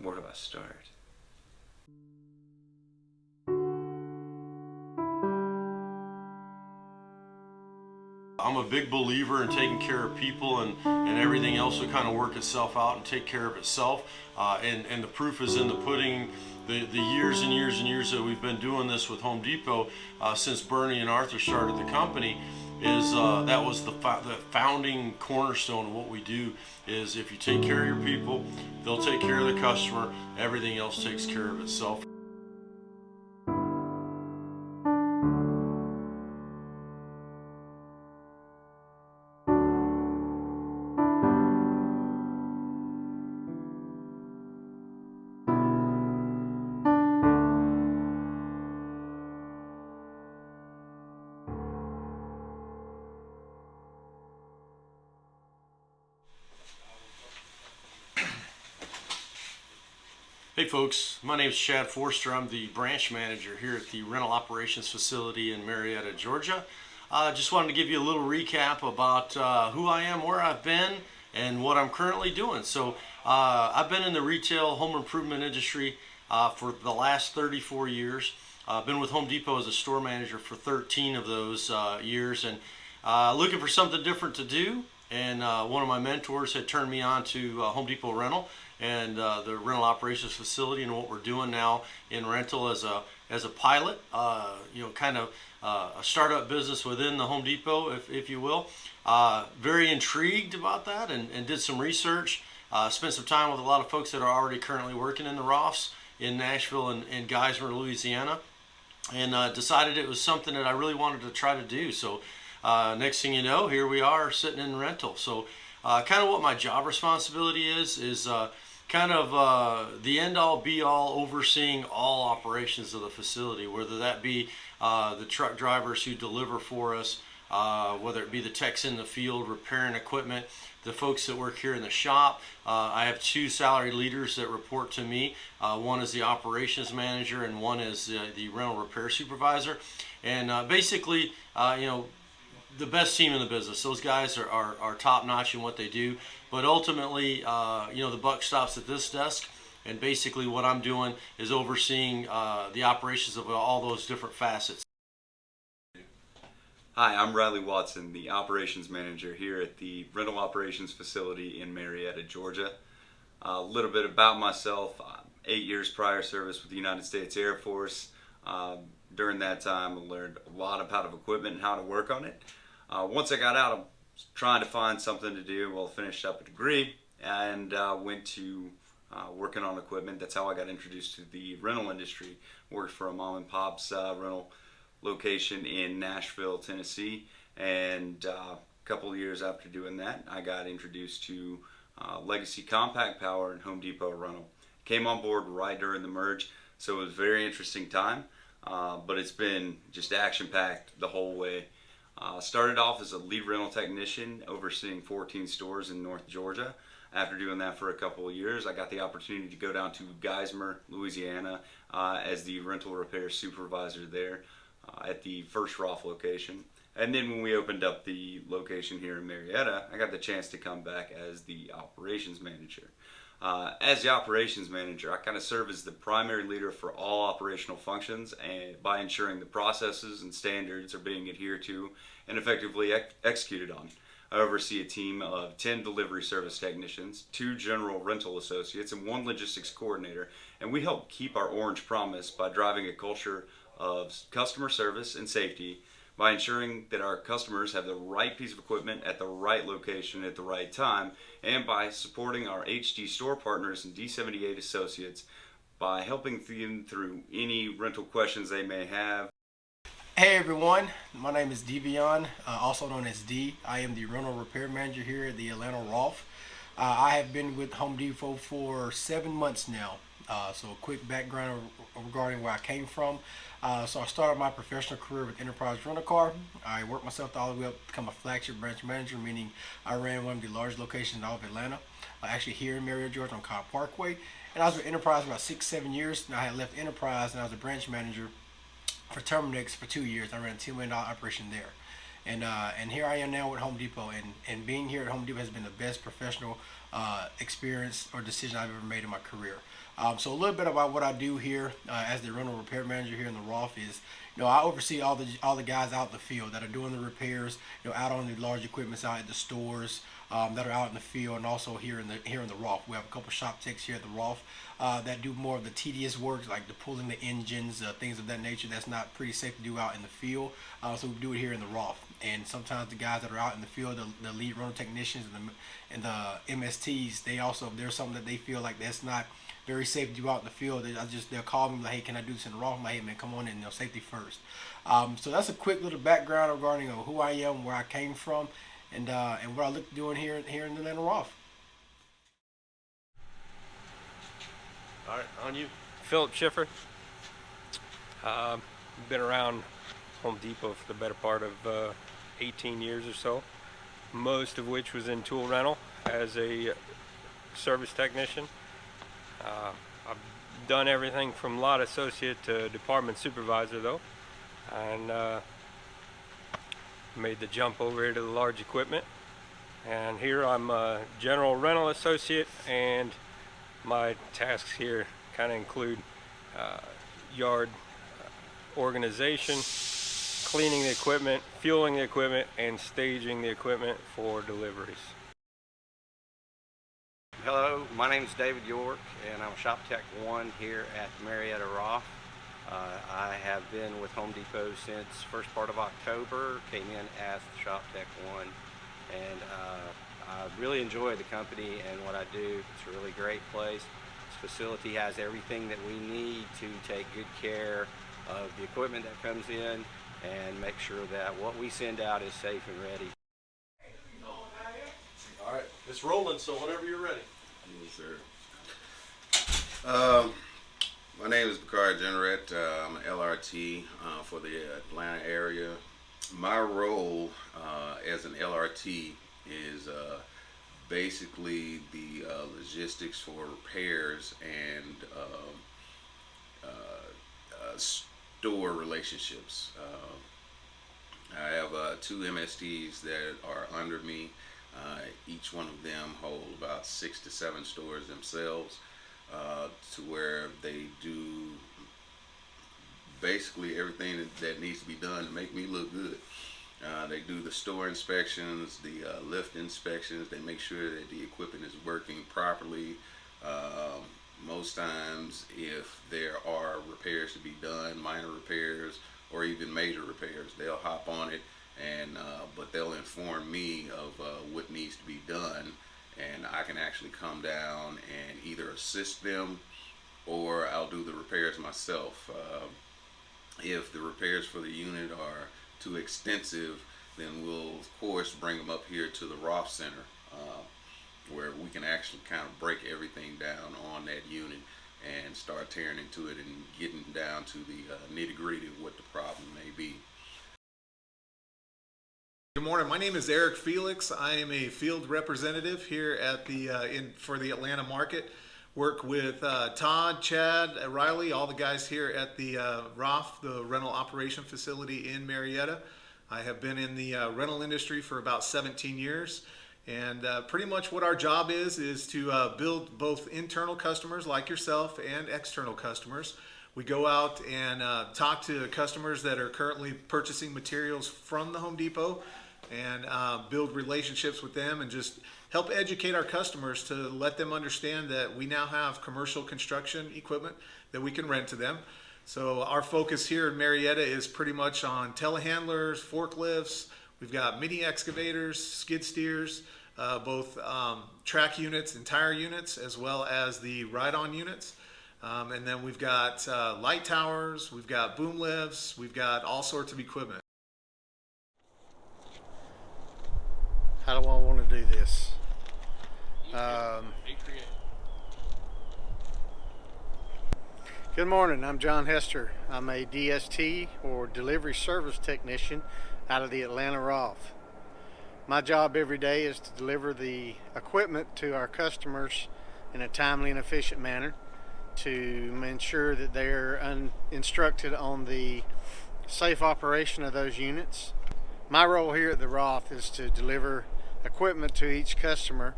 where do I start? I'm a big believer in taking care of people, and everything else will kind of work itself out and take care of itself. And the proof is in the pudding. The years and years and years that we've been doing this with Home Depot, since Bernie and Arthur started the company, is that was the founding cornerstone of what we do. Is if you take care of your people, they'll take care of the customer. Everything else takes care of itself. Hey folks, my name is Chad Forster. I'm the branch manager here at the rental operations facility in Marietta, Georgia. Just wanted to give you a little recap about who I am, where I've been, and what I'm currently doing. So I've been in the retail home improvement industry for the last 34 years. I've been with Home Depot as a store manager for 13 of those years, and looking for something different to do. And one of my mentors had turned me on to Home Depot Rental and the rental operations facility, and what we're doing now in rental as a pilot, kind of a startup business within the Home Depot, if you will. Very intrigued about that, and did some research. Spent some time with a lot of folks that are already currently working in the ROFs in Nashville and Geismar, Louisiana, and decided it was something that I really wanted to try to do. So next thing you know, here we are sitting in rental. So kind of what my job responsibility is kind of the end-all be-all, overseeing all operations of the facility, whether that be the truck drivers who deliver for us, whether it be the techs in the field repairing equipment, the folks that work here in the shop. I have two salaried leaders that report to me. One is the operations manager, and one is the rental repair supervisor. And basically, the best team in the business. Those guys are top notch in what they do. But ultimately, the buck stops at this desk. And basically what I'm doing is overseeing the operations of all those different facets. Hi, I'm Riley Watson, the operations manager here at the rental operations facility in Marietta, Georgia. A little bit about myself: 8 years prior service with the United States Air Force. During that time, I learned a lot about equipment and how to work on it. Once I got out, I was trying to find something to do. Well, finished up a degree and went to working on equipment. That's how I got introduced to the rental industry. Worked for a mom and pop's rental location in Nashville, Tennessee, and a couple of years after doing that, I got introduced to Legacy Compact Power and Home Depot Rental. Came on board right during the merge, so it was a very interesting time, but it's been just action-packed the whole way. Started off as a lead rental technician overseeing 14 stores in North Georgia. After doing that for a couple of years, I got the opportunity to go down to Geismar, Louisiana as the rental repair supervisor there at the first ROF location. And then when we opened up the location here in Marietta, I got the chance to come back as the operations manager. As the operations manager, I kind of serve as the primary leader for all operational functions, and by ensuring the processes and standards are being adhered to and effectively executed on. I oversee a team of 10 delivery service technicians, 2 general rental associates, and 1 logistics coordinator, and we help keep our orange promise by driving a culture of customer service and safety, by ensuring that our customers have the right piece of equipment at the right location at the right time, and by supporting our HD store partners and D78 associates by helping them through any rental questions they may have. Hey everyone, my name is Devion, also known as D. I am the rental repair manager here at the Atlanta ROF. I have been with Home Depot for 7 months now. So a quick background regarding where I came from. So I started my professional career with Enterprise Rental Car. I worked myself all the way up to become a flagship branch manager, meaning I ran one of the largest locations in all of Atlanta, actually here in Marietta, Georgia on Cobb Parkway. And I was with Enterprise about 6-7 years. And I had left Enterprise and I was a branch manager for Terminix for 2 years. I ran a $2 million operation there. And here I am now with Home Depot, and being here at Home Depot has been the best professional experience or decision I've ever made in my career. So a little bit about what I do here as the rental repair manager here in the ROF is, I oversee all the guys out in the field that are doing the repairs, out on the large equipments out at the stores that are out in the field, and also here in the ROF. We have a couple shop techs here at the ROF that do more of the tedious work, like the pulling the engines, things of that nature. That's not pretty safe to do out in the field, so we do it here in the ROF. And sometimes the guys that are out in the field, the lead rental technicians and the MSTs, if there's something that they feel like that's not very safe to do out in the field, they'll call me like, hey, can I do this in the ROF? I'm like, hey man, come on in, safety first. So that's a quick little background regarding who I am, where I came from, and what I look to doing here in the Atlanta ROF. All right, on you. Philip Schiffer. Been around Home Depot for the better part of 18 years or so, most of which was in tool rental as a service technician. I've done everything from lot associate to department supervisor though, and made the jump over here to the large equipment. And here I'm a general rental associate, and my tasks here kind of include yard organization, cleaning the equipment, fueling the equipment, and staging the equipment for deliveries. Hello, my name is David York, and I'm Shop Tech 1 here at Marietta ROF. I have been with Home Depot since first part of October, came in as Shop Tech 1, and I really enjoy the company and what I do. It's a really great place. This facility has everything that we need to take good care of the equipment that comes in and make sure that what we send out is safe and ready. All right, it's rolling, so whenever you're ready. Yes, sir. My name is Bakari Generette. I'm an LRT for the Atlanta area. My role as an LRT is basically the logistics for repairs and store relationships. I have two MSTs that are under me. Each one of them hold about 6 to 7 stores themselves, to where they do basically everything that needs to be done to make me look good. They do the store inspections, the lift inspections. They make sure that the equipment is working properly. Most times, if there are repairs to be done, minor repairs or even major repairs, they'll hop on it, and but they'll inform me of what needs to be done, and I can actually come down and either assist them or I'll do the repairs myself. If the repairs for the unit are too extensive, then we'll of course bring them up here to the ROF Center, where we can actually kind of break everything down on that unit and start tearing into it and getting down to the nitty-gritty of what the problem may be. Good morning. My name is Eric Felix. I am a field representative here at the for the Atlanta market. Work with Todd, Chad, Riley, all the guys here at the ROF, the rental operation facility in Marietta. I have been in the rental industry for about 17 years, and pretty much what our job is to build both internal customers like yourself and external customers. We go out and talk to customers that are currently purchasing materials from the Home Depot, and build relationships with them and just help educate our customers to let them understand that we now have commercial construction equipment that we can rent to them. So our focus here in Marietta is pretty much on telehandlers, forklifts. We've got mini excavators, skid steers, both track units and tire units, as well as the ride-on units. And then we've got light towers, we've got boom lifts, we've got all sorts of equipment. How do I want to do this? Good morning, I'm John Hester. I'm a DST or Delivery Service Technician out of the Atlanta ROF. My job every day is to deliver the equipment to our customers in a timely and efficient manner to ensure that they're instructed on the safe operation of those units, My role here at the Roth is to deliver equipment to each customer,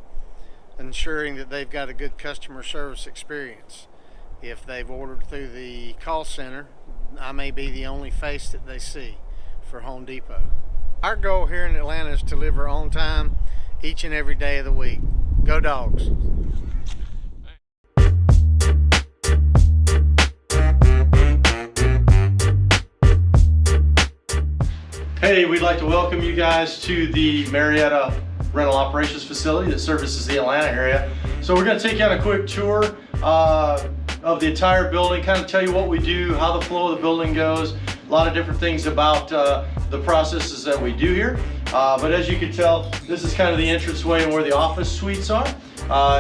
ensuring that they've got a good customer service experience. If they've ordered through the call center, I may be the only face that they see for Home Depot. Our goal here in Atlanta is to deliver on time each and every day of the week. Go Dogs! Hey, we'd like to welcome you guys to the Marietta Rental Operations Facility that services the Atlanta area. So we're going to take you on a quick tour of the entire building, kind of tell you what we do, how the flow of the building goes, a lot of different things about the processes that we do here. But as you can tell, this is kind of the entranceway and where the office suites are.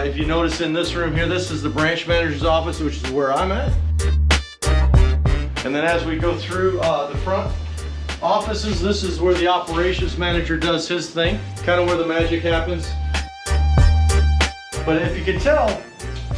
If you notice in this room here, this is the branch manager's office, which is where I'm at. And then as we go through the front offices, this is where the operations manager does his thing, kind of where the magic happens. But if you can tell,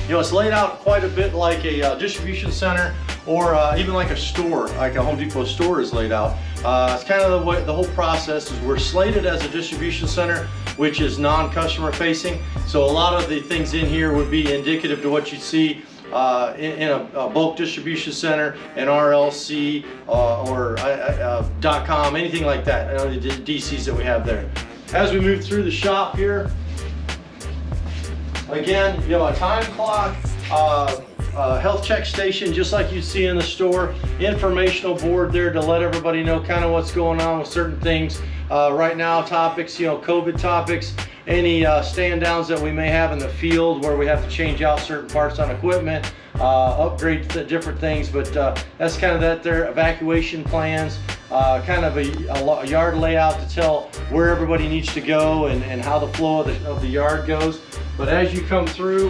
it's laid out quite a bit like a distribution center, or even like a store, like a Home Depot store is laid out. It's kind of the way the whole process is. We're slated as a distribution center, which is non-customer facing. So a lot of the things in here would be indicative to what you see in a bulk distribution center, an RLC, or .com, anything like that, the DCs that we have there. As we move through the shop here, again, a time clock, health check station, just like you see in the store, informational board there to let everybody know kind of what's going on with certain things. Right now, topics, COVID topics, any stand downs that we may have in the field where we have to change out certain parts on equipment, upgrade different things, but that's kind of that there. Evacuation plans, kind of a yard layout to tell where everybody needs to go and how the flow of the yard goes. But as you come through,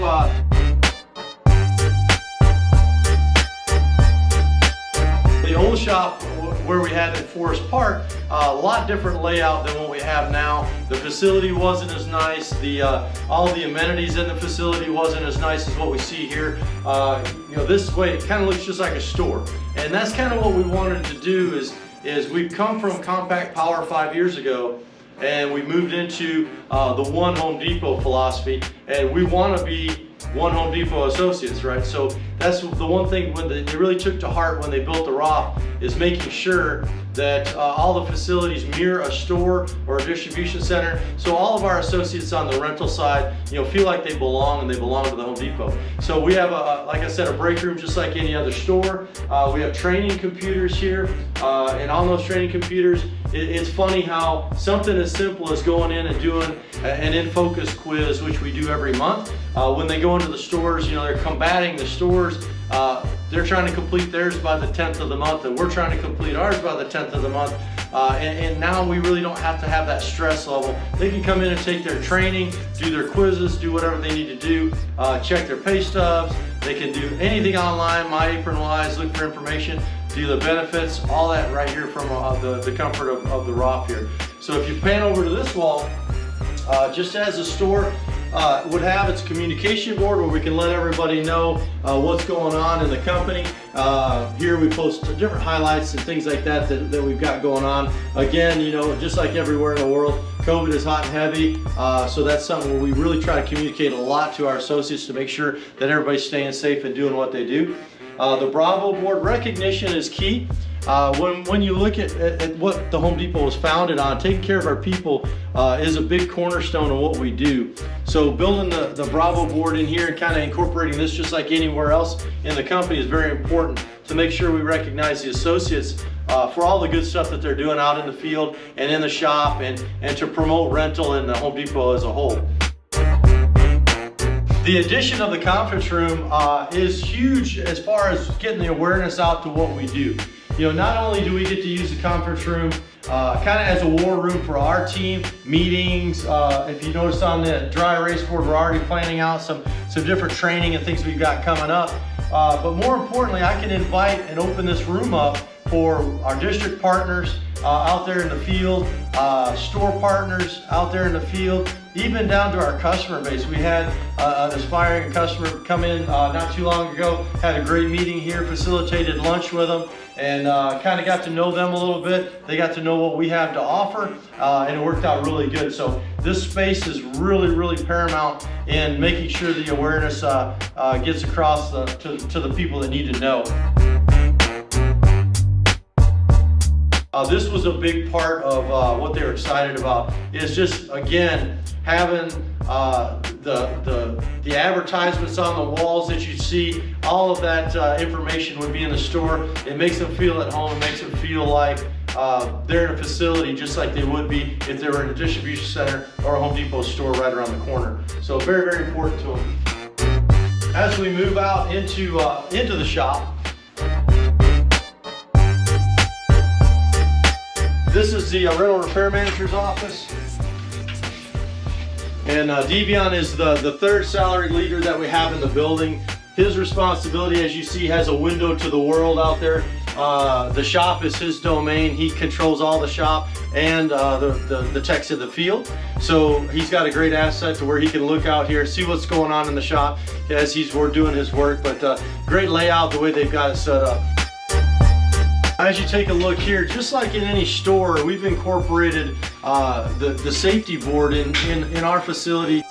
the old shop where we had at Forest Park, a lot different layout than what we have now. The facility wasn't as nice. All the amenities in the facility wasn't as nice as what we see here. This way it kind of looks just like a store. And that's kind of what we wanted to do is we've come from compact power 5 years ago, and we moved into the One Home Depot philosophy, and we want to be One Home Depot associates, right? So that's the one thing when they really took to heart when they built the Roth, is making sure that all the facilities mirror a store or a distribution center, so all of our associates on the rental side, feel like they belong and they belong to the Home Depot. So we have, like I said, a break room just like any other store. We have training computers here, and on those training computers, it's funny how something as simple as going in and doing an in-focus quiz, which we do every month, when they go into the stores, they're combating the stores. They're trying to complete theirs by the 10th of the month, and we're trying to complete ours by the 10th of the month. And now we really don't have to have that stress level. They can come in and take their training, do their quizzes, do whatever they need to do, check their pay stubs. They can do anything online, MyApronWise, look for information, do the benefits, all that right here from the comfort of the Roth here. So if you pan over to this wall, just as a store would have its communication board where we can let everybody know what's going on in the company. Here we post different highlights and things like that we've got going on. Again, just like everywhere in the world, COVID is hot and heavy, so that's something where we really try to communicate a lot to our associates to make sure that everybody's staying safe and doing what they do. The Bravo board recognition is key. When you look at what the Home Depot was founded on, taking care of our people is a big cornerstone of what we do. So building the Bravo board in here and kind of incorporating this just like anywhere else in the company is very important to make sure we recognize the associates for all the good stuff that they're doing out in the field and in the shop, and to promote rental in the Home Depot as a whole. The addition of the conference room is huge as far as getting the awareness out to what we do. Not only do we get to use the conference room kind of as a war room for our team, meetings. If you notice on the dry erase board, we're already planning out some different training and things we've got coming up. But more importantly, I can invite and open this room up for our district partners out there in the field, store partners out there in the field, even down to our customer base. We had an aspiring customer come in not too long ago, had a great meeting here, facilitated lunch with them, and kind of got to know them a little bit. They got to know what we have to offer, and it worked out really good. So this space is really, really paramount in making sure the awareness gets across to the people that need to know. This was a big part of what they were excited about. Is just, again, having the advertisements on the walls that you see. All of that information would be in the store. It makes them feel at home. It makes them feel like they're in a facility just like they would be if they were in a distribution center or a Home Depot store right around the corner. So very, very important to them. As we move out into the shop, this is the rental repair manager's office. And Devion is the third salaried leader that we have in the building. His responsibility, as you see, has a window to the world out there. The shop is his domain. He controls all the shop and the techs in the field. So he's got a great asset to where he can look out here, see what's going on in the shop as we're doing his work. But great layout the way they've got it set up. As you take a look here, just like in any store, we've incorporated the safety board in our facility.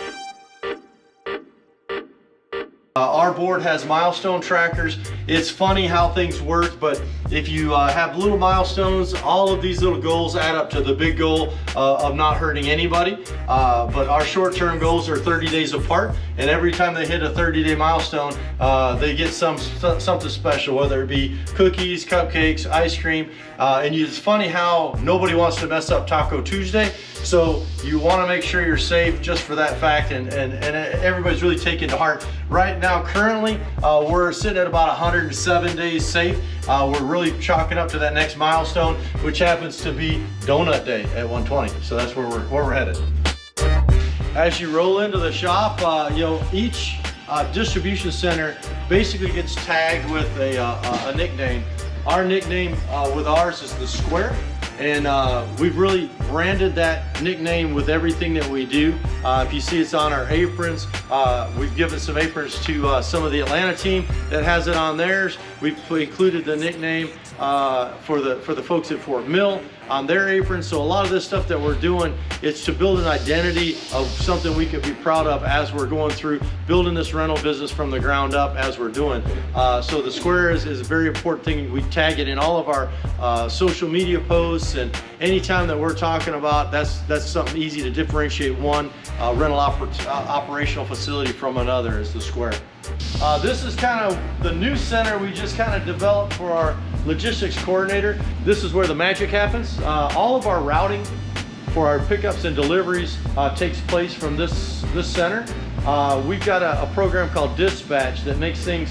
Our board has milestone trackers. It's funny how things work, but if you have little milestones, all of these little goals add up to the big goal of not hurting anybody. But our short-term goals are 30 days apart, and every time they hit a 30-day milestone, they get something special, whether it be cookies, cupcakes, ice cream. And it's funny how nobody wants to mess up Taco Tuesday, so you want to make sure you're safe just for that fact, and everybody's really taking to heart. Right now, currently, we're sitting at about 107 days safe. We're really chalking up to that next milestone, which happens to be Donut Day at 120. So that's where we're headed. As you roll into the shop, each distribution center basically gets tagged with a nickname. Our nickname with ours is the Square, and we've really branded that nickname with everything that we do. If you see, it's on our aprons. We've given some aprons to some of the Atlanta team that has it on theirs. We've included the nickname for the folks at Fort Mill on their aprons. So a lot of this stuff that we're doing, it's to build an identity of something we could be proud of as we're going through building this rental business from the ground up as we're doing. So the Square is a very important thing. We tag it in all of our social media posts, and anytime that we're talking about, that's something easy to differentiate one rental operational facility from another, is the Square. This is kind of the new center we just kind of developed for our logistics coordinator. This is where the magic happens. All of our routing for our pickups and deliveries takes place from this center. We've got a program called Dispatch that makes things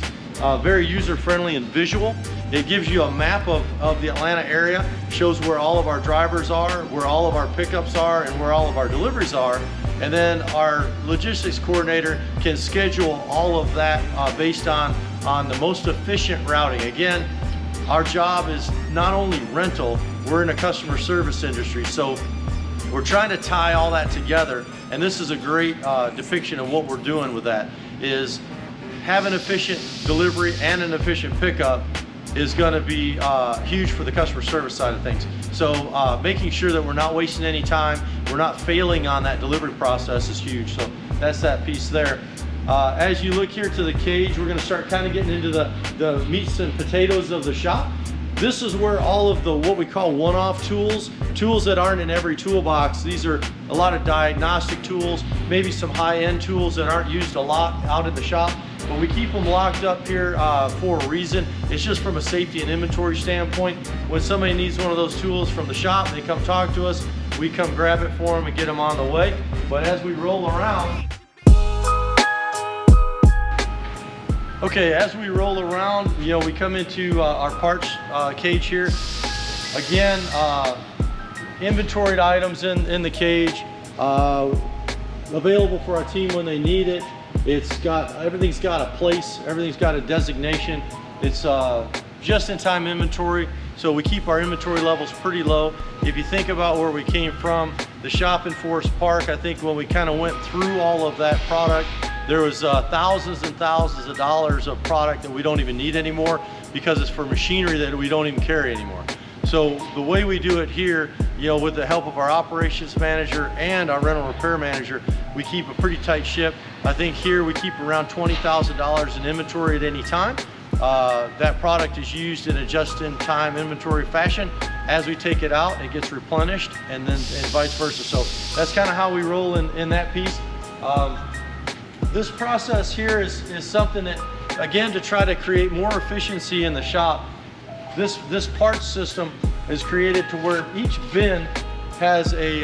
very user-friendly and visual. It gives you a map of the Atlanta area, shows where all of our drivers are, where all of our pickups are, and where all of our deliveries are. And then our logistics coordinator can schedule all of that based on the most efficient routing. Again, our job is not only rental, we're in a customer service industry. So we're trying to tie all that together. And this is a great depiction of what we're doing with that, is having efficient delivery and an efficient pickup is going to be huge for the customer service side of things. So making sure that we're not wasting any time, we're not failing on that delivery process is huge. So that's that piece there. As you look here to the cage, we're going to start kind of getting into the meats and potatoes of the shop. This is where all of the what we call one-off tools that aren't in every toolbox. These are a lot of diagnostic tools, maybe some high-end tools that aren't used a lot out in the shop, but we keep them locked up here for a reason. It's just from a safety and inventory standpoint. When somebody needs one of those tools from the shop, they come talk to us, we come grab it for them and get them on the way. But as we roll around, okay, as we roll around, we come into our parts cage here. Again, inventoried items in the cage, available for our team when they need it. Everything's got a place, everything's got a designation. It's just-in-time inventory, so we keep our inventory levels pretty low. If you think about where we came from, the shop in Forest Park, I think when we kind of went through all of that product, there was thousands and thousands of dollars of product that we don't even need anymore because it's for machinery that we don't even carry anymore. So the way we do it here, you know, with the help of our operations manager and our rental repair manager, we keep a pretty tight ship. I think here we keep around $20,000 in inventory at any time. That product is used in a just-in-time inventory fashion. As we take it out, it gets replenished, and vice versa. So that's kind of how we roll in that piece. This process here is something that, again, to try to create more efficiency in the shop. This parts system is created to where each bin has a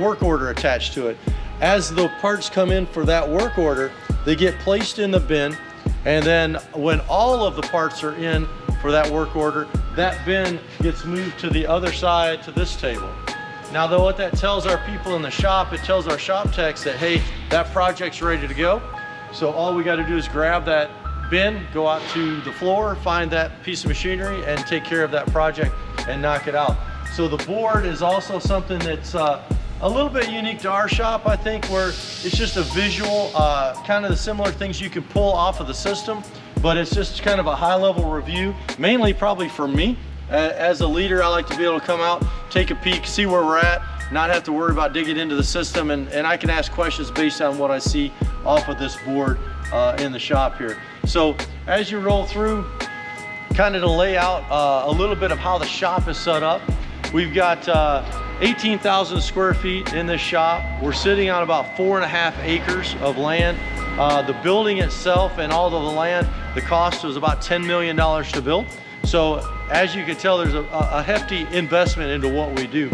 work order attached to it. As the parts come in for that work order, they get placed in the bin, and then when all of the parts are in for that work order, that bin gets moved to the other side to this table. Now, though, what that tells our people in the shop, it tells our shop techs that, hey, that project's ready to go. So all we got to do is grab that bin, go out to the floor, find that piece of machinery, and take care of that project and knock it out. So the board is also something that's a little bit unique to our shop, I think, where it's just a visual, kind of the similar things you can pull off of the system, but it's just kind of a high-level review, mainly probably for me. As a leader, I like to be able to come out, take a peek, see where we're at, not have to worry about digging into the system, and I can ask questions based on what I see off of this board in the shop here. So as you roll through, kind of to lay out a little bit of how the shop is set up. We've got 18,000 square feet in this shop. We're sitting on about 4.5 acres of land. The building itself and all of the land, the cost was about $10 million to build. So as you can tell, there's a hefty investment into what we do.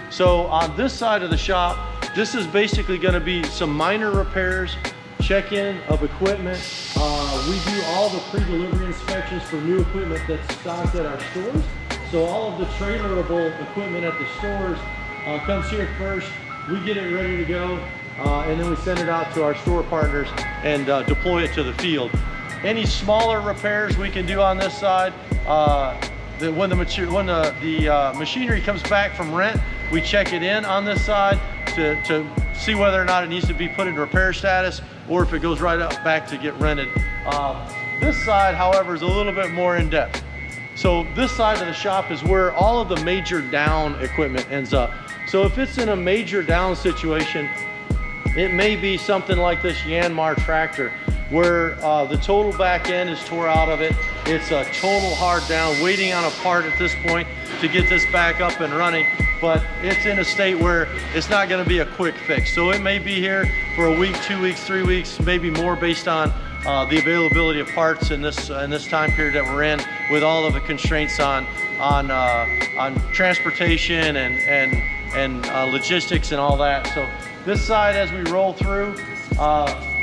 So on this side of the shop, this is basically going to be some minor repairs, check-in of equipment. We do all the pre-delivery inspections for new equipment that's stocked at our stores. So all of the trailerable equipment at the stores comes here first. We get it ready to go, and then we send it out to our store partners and deploy it to the field. Any smaller repairs we can do on this side, when the machinery comes back from rent, we check it in on this side to see whether or not it needs to be put in repair status or if it goes right up back to get rented. This side, however, is a little bit more in depth. So this side of the shop is where all of the major down equipment ends up. So if it's in a major down situation, it may be something like this Yanmar tractor where the total back end is tore out of it. It's a total hard down, waiting on a part at this point to get this back up and running, but it's in a state where it's not gonna be a quick fix. So it may be here for a week, 2 weeks, 3 weeks, maybe more based on the availability of parts in this time period that we're in, with all of the constraints on transportation and logistics and all that. So this side, as we roll through,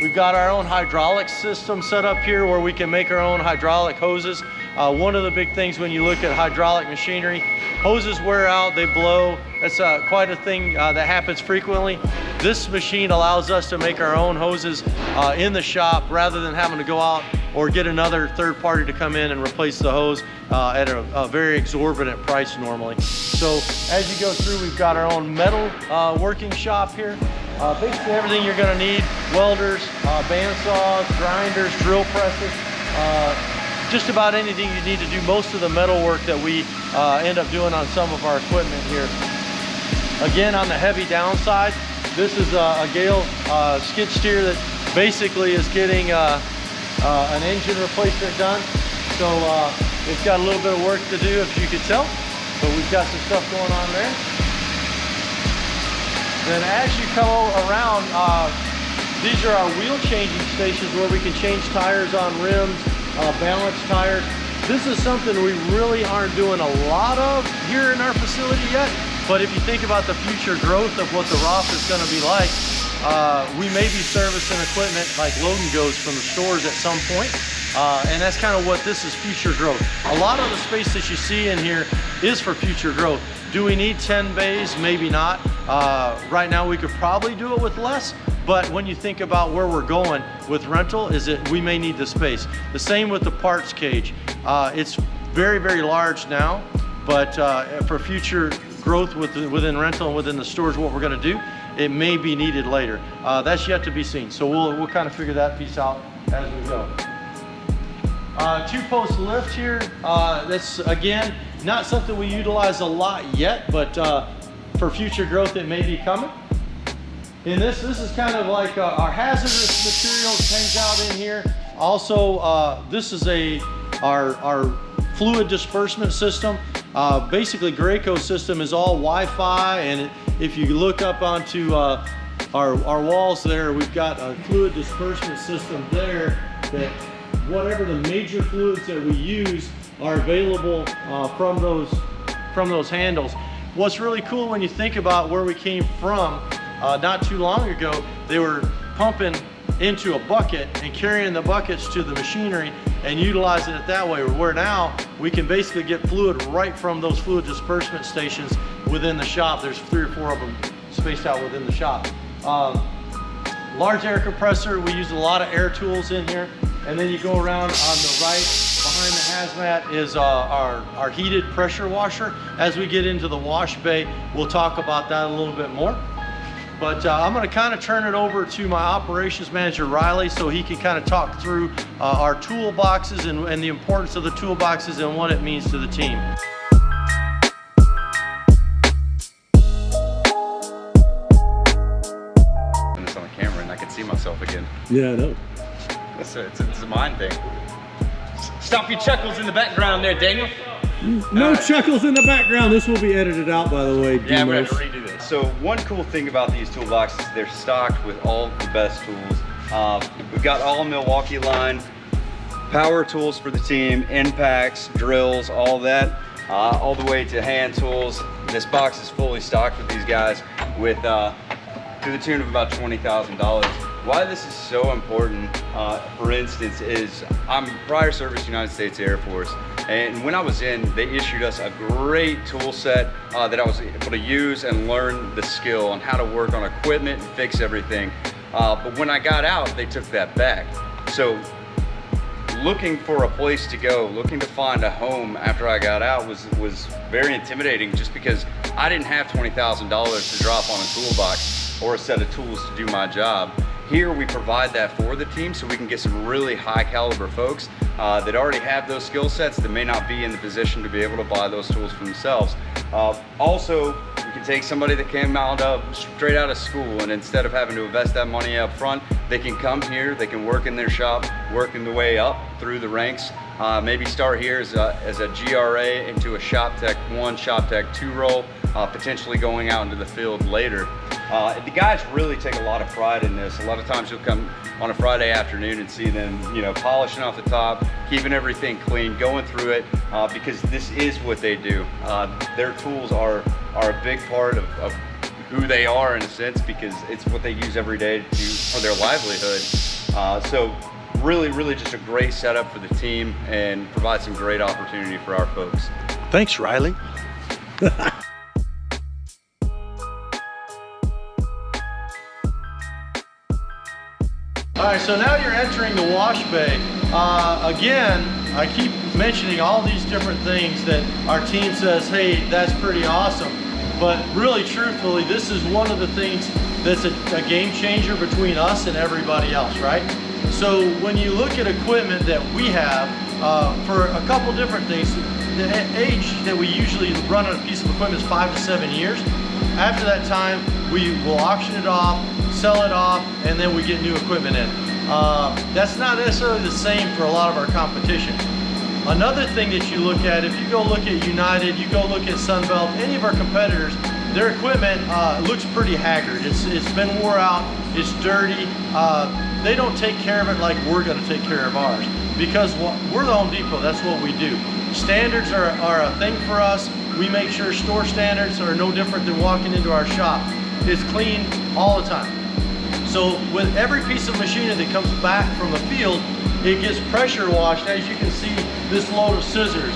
we've got our own hydraulic system set up here where we can make our own hydraulic hoses. One of the big things when you look at hydraulic machinery, hoses wear out, they blow. That's quite a thing that happens frequently. This machine allows us to make our own hoses in the shop rather than having to go out or get another third party to come in and replace the hose at a very exorbitant price normally. So as you go through, we've got our own metal working shop here. Basically everything you're gonna need: welders, bandsaws, grinders, drill presses, just about anything you need to do most of the metal work that we end up doing on some of our equipment here. Again, on the heavy downside, this is a Gale skid steer that basically is getting an engine replacement done. So it's got a little bit of work to do, if you could tell, but we've got some stuff going on there. Then as you come around, these are our wheel changing stations where we can change tires on rims, balance tires. This is something we really aren't doing a lot of here in our facility yet, but if you think about the future growth of what the ROF is going to be like, we may be servicing equipment like Logan goes from the stores at some point, and that's kind of what this is, future growth. A lot of the space that you see in here is for future growth. Do we need 10 bays? Maybe not. Right now we could probably do it with less, but when you think about where we're going with rental, is that we may need the space. The same with the parts cage. It's very, very large now, but for future growth within rental and within the stores, what we're going to do, it may be needed later. That's yet to be seen. So we'll kind of figure that piece out as we go. 2-post lift here. That's again not something we utilize a lot yet, but for future growth it may be coming. And this is kind of like our hazardous materials hangs out in here. Also, this is our fluid disbursement system. Basically, Graco system is all Wi-Fi, and if you look up onto our walls there, we've got a fluid disbursement system there that whatever the major fluids that we use are available from those handles. What's really cool when you think about where we came from, not too long ago, they were pumping into a bucket and carrying the buckets to the machinery and utilizing it that way, where now we can basically get fluid right from those fluid disbursement stations within the shop. There's 3 or 4 of them spaced out within the shop. Large air compressor, we use a lot of air tools in here. And then you go around on the right, behind the hazmat is our heated pressure washer. As we get into the wash bay, we'll talk about that a little bit more. But I'm gonna kind of turn it over to my operations manager, Riley, so he can kind of talk through our toolboxes and the importance of the toolboxes and what it means to the team. And it's on the camera and I can see myself again. Yeah, I know. It's a mind thing. Stop your chuckles in the background there, Daniel. No chuckles in the background. This will be edited out, by the way. Yeah, we're Demos. gonna redo this. So one cool thing about these toolboxes, they're stocked with all the best tools. We've got all Milwaukee line, power tools for the team, impacts, drills, all that, all the way to hand tools. This box is fully stocked with these guys with to the tune of about $20,000. Why this is so important, for instance, is I'm prior service United States Air Force, and when I was in, they issued us a great tool set that I was able to use and learn the skill on how to work on equipment and fix everything. But when I got out, they took that back. So looking for a place to go, looking to find a home after I got out was very intimidating, just because I didn't have $20,000 to drop on a toolbox or a set of tools to do my job. Here we provide that for the team, so we can get some really high caliber folks that already have those skill sets that may not be in the position to be able to buy those tools for themselves. Also, we can take somebody that came straight out of school, and instead of having to invest that money up front, they can come here, they can work in their shop, working the way up through the ranks. Maybe start here as a GRA into a Shop Tech 1, Shop Tech 2 role, potentially going out into the field later. The guys really take a lot of pride in this. A lot of times you'll come on a Friday afternoon and see them, polishing off the top, keeping everything clean, going through it, because this is what they do. Their tools are a big part of who they are, in a sense, because it's what they use every day for their livelihood. So really just a great setup for the team and provides some great opportunity for our folks. Thanks, Riley. All right, so now you're entering the wash bay. Again, I keep mentioning all these different things that our team says, hey, that's pretty awesome. But really, truthfully, this is one of the things that's a game changer between us and everybody else, right? So when you look at equipment that we have, for a couple different things, the age that we usually run on a piece of equipment is 5 to 7 years. After that time, we will auction it off, sell it off, and then we get new equipment in. That's not necessarily the same for a lot of our competition. Another thing that you look at, if you go look at United, you go look at Sunbelt, any of our competitors, their equipment looks pretty haggard. It's been wore out, it's dirty. They don't take care of it like we're gonna take care of ours, because we're the Home Depot, that's what we do. Standards are a thing for us. We make sure store standards are no different than walking into our shop. It's clean all the time. So with every piece of machinery that comes back from the field, it gets pressure washed. As you can see, this load of scissors.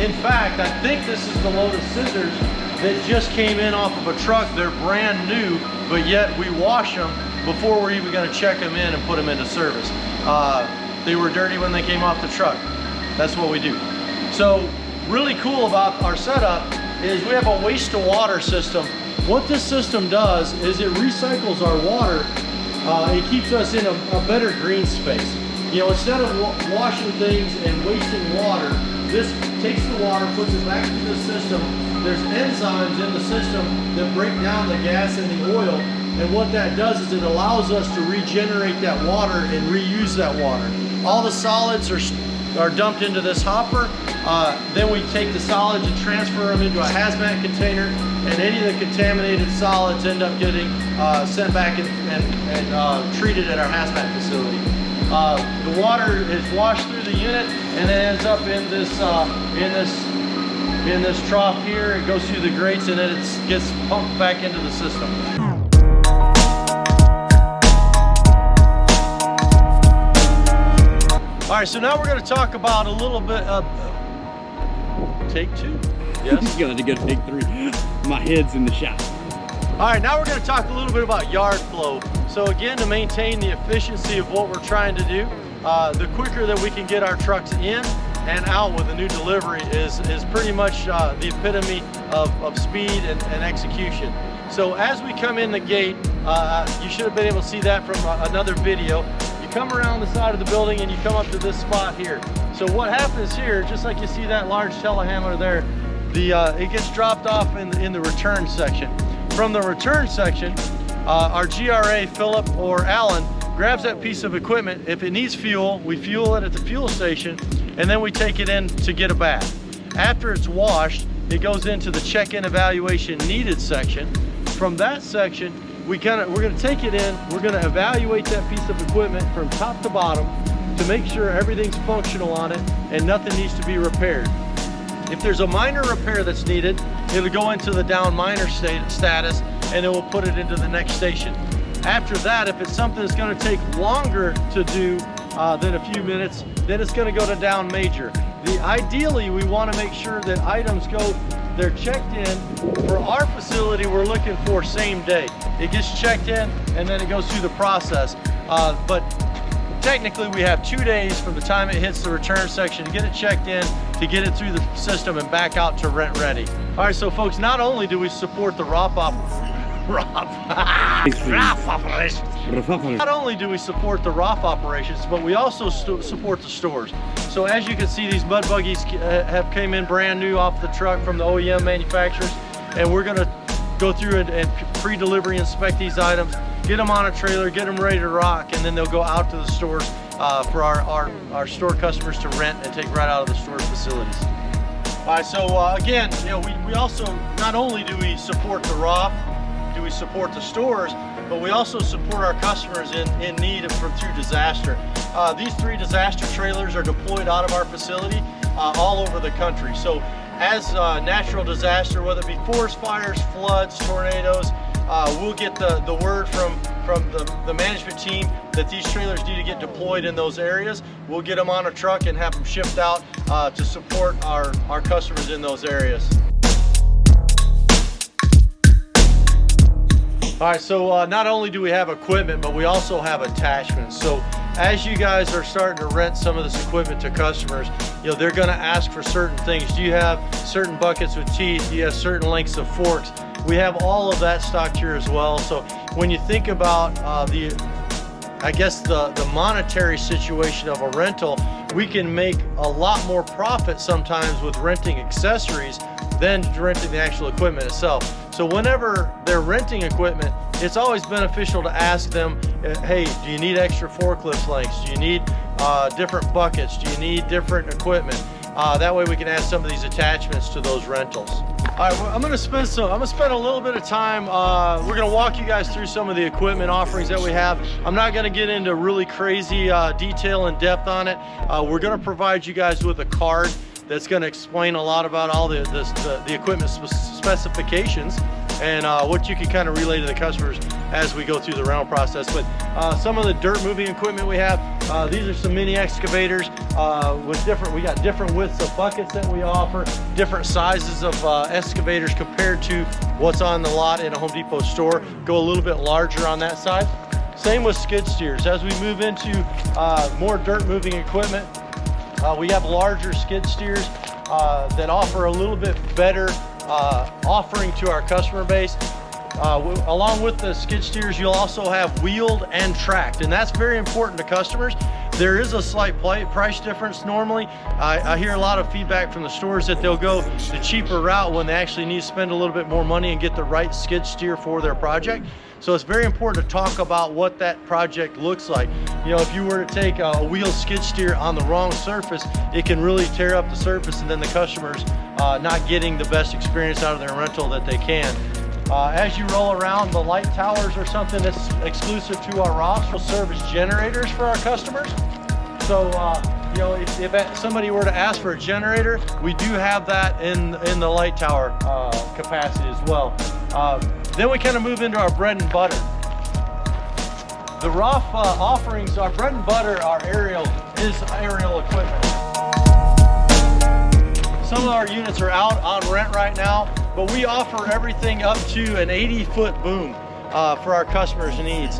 In fact, I think this is the load of scissors that just came in off of a truck. They're brand new, but yet we wash them before we're even gonna check them in and put them into service. They were dirty when they came off the truck. That's what we do. So really cool about our setup is we have a waste to water system. What this system does is it recycles our water. It keeps us in a better green space. You know, instead of washing things and wasting water, this takes the water, puts it back into the system. There's enzymes in the system that break down the gas and the oil, and what that does is it allows us to regenerate that water and reuse that water. All the solids are dumped into this hopper. Then we take the solids and transfer them into a hazmat container, and any of the contaminated solids end up getting sent back and treated at our hazmat facility. The water is washed through the unit and then ends up in this trough here. It goes through the grates and then it gets pumped back into the system. All right, so now we're going to talk about a little bit of take two. Yes. You're gonna go take 3. My head's in the shop. All right, now we're going to talk a little bit about yard flow. So again, to maintain the efficiency of what we're trying to do, the quicker that we can get our trucks in and out with a new delivery is pretty much the epitome of speed and execution. So as we come in the gate, you should have been able to see that from another video. You come around the side of the building and you come up to this spot here. So what happens here, just like you see that large telehandler there, it gets dropped off in the return section. From the return section, our GRA, Philip or Alan, grabs that piece of equipment. If it needs fuel, we fuel it at the fuel station, and then we take it in to get a bath. After it's washed, it goes into the check-in evaluation needed section. From that section, we're gonna take it in, we're gonna evaluate that piece of equipment from top to bottom to make sure everything's functional on it and nothing needs to be repaired. If there's a minor repair that's needed, it'll go into the down minor status, and then we'll put it into the next station. After that, if it's something that's going to take longer to do than a few minutes, then it's going to go to down major. Ideally, we want to make sure that items they're checked in. For our facility, we're looking for same day. It gets checked in, and then it goes through the process. But technically, we have 2 days from the time it hits the return section to get it checked in, to get it through the system and back out to rent ready. All right, so folks, not only do we support the ROF operations, but we also support the stores. So as you can see, these mud buggies have came in brand new off the truck from the OEM manufacturers, and we're gonna go through and pre-delivery inspect these items, get them on a trailer, get them ready to rock, and then they'll go out to the stores for our store customers to rent and take right out of the store facilities. All right, so again, you know, we also, not only do we support the ROF, do we support the stores, but we also support our customers in need through disaster. These 3 disaster trailers are deployed out of our facility all over the country. So as natural disaster, whether it be forest fires, floods, tornadoes, we'll get the word from the management team that these trailers need to get deployed in those areas. We'll get them on a truck and have them shipped out to support our customers in those areas. All right, so not only do we have equipment, but we also have attachments. So as you guys are starting to rent some of this equipment to customers, you know, they're gonna ask for certain things. Do you have certain buckets with teeth? Do you have certain lengths of forks? We have all of that stocked here as well. So when you think about the monetary situation of a rental, we can make a lot more profit sometimes with renting accessories than renting the actual equipment itself. So whenever they're renting equipment, it's always beneficial to ask them, hey, do you need extra forklift lengths? Do you need different buckets? Do you need different equipment? That way we can add some of these attachments to those rentals. All right, I'm gonna spend a little bit of time. We're gonna walk you guys through some of the equipment offerings that we have. I'm not gonna get into really crazy detail and depth on it. We're gonna provide you guys with a card that's gonna explain a lot about all the equipment specifications and what you can kind of relay to the customers as we go through the rental process. But some of the dirt moving equipment we have, these are some mini excavators we got different widths of buckets that we offer, different sizes of excavators compared to what's on the lot in a Home Depot store. Go a little bit larger on that side. Same with skid steers. As we move into more dirt moving equipment, we have larger skid steers that offer a little bit better offering to our customer base. Along with the skid steers, you'll also have wheeled and tracked, and that's very important to customers. There is a slight price difference normally. I hear a lot of feedback from the stores that they'll go the cheaper route when they actually need to spend a little bit more money and get the right skid steer for their project. So it's very important to talk about what that project looks like. You know, if you were to take a wheeled skid steer on the wrong surface, it can really tear up the surface, and then the customer's not getting the best experience out of their rental that they can. As you roll around, the light towers are something that's exclusive to our ROFs. We'll serve as generators for our customers. So, you know, if somebody were to ask for a generator, we do have that in the light tower capacity as well. Then we kind of move into our bread and butter. The ROF offerings, our bread and butter, our aerial equipment. Some of our units are out on rent right now, but we offer everything up to an 80-foot boom for our customers' needs.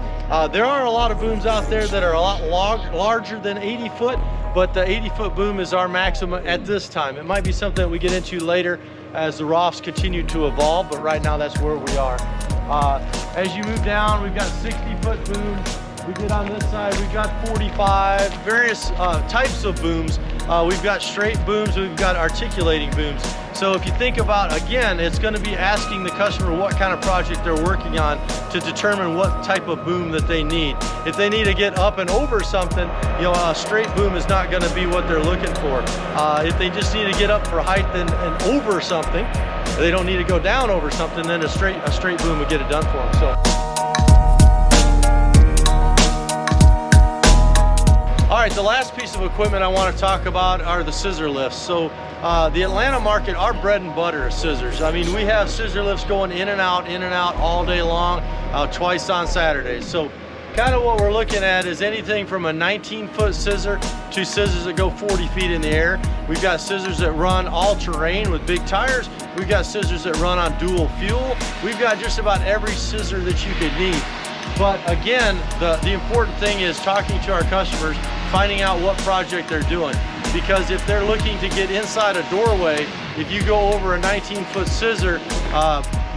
There are a lot of booms out there that are a lot larger than 80 foot, but the 80-foot boom is our maximum at this time. It might be something that we get into later as the ROFs continue to evolve, but right now that's where we are. As you move down, we've got 60-foot booms. We get on this side, we've got 45, various types of booms. We've got straight booms, we've got articulating booms. So if you think about, again, it's going to be asking the customer what kind of project they're working on to determine what type of boom that they need. If they need to get up and over something, you know, a straight boom is not going to be what they're looking for. If they just need to get up for height and over something, they don't need to go down over something, then a straight boom would get it done for them. So. All right, the last piece of equipment I want to talk about are the scissor lifts. So the Atlanta market, our bread and butter is scissors. I mean, we have scissor lifts going in and out all day long, twice on Saturdays. So kind of what we're looking at is anything from a 19-foot scissor to scissors that go 40 feet in the air. We've got scissors that run all terrain with big tires. We've got scissors that run on dual fuel. We've got just about every scissor that you could need. But again, the important thing is talking to our customers, finding out what project they're doing. Because if they're looking to get inside a doorway, if you go over a 19-foot scissor,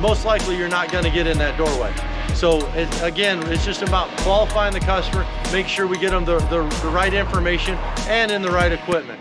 most likely you're not going to get in that doorway. So again, it's just about qualifying the customer, make sure we get them the right information and in the right equipment.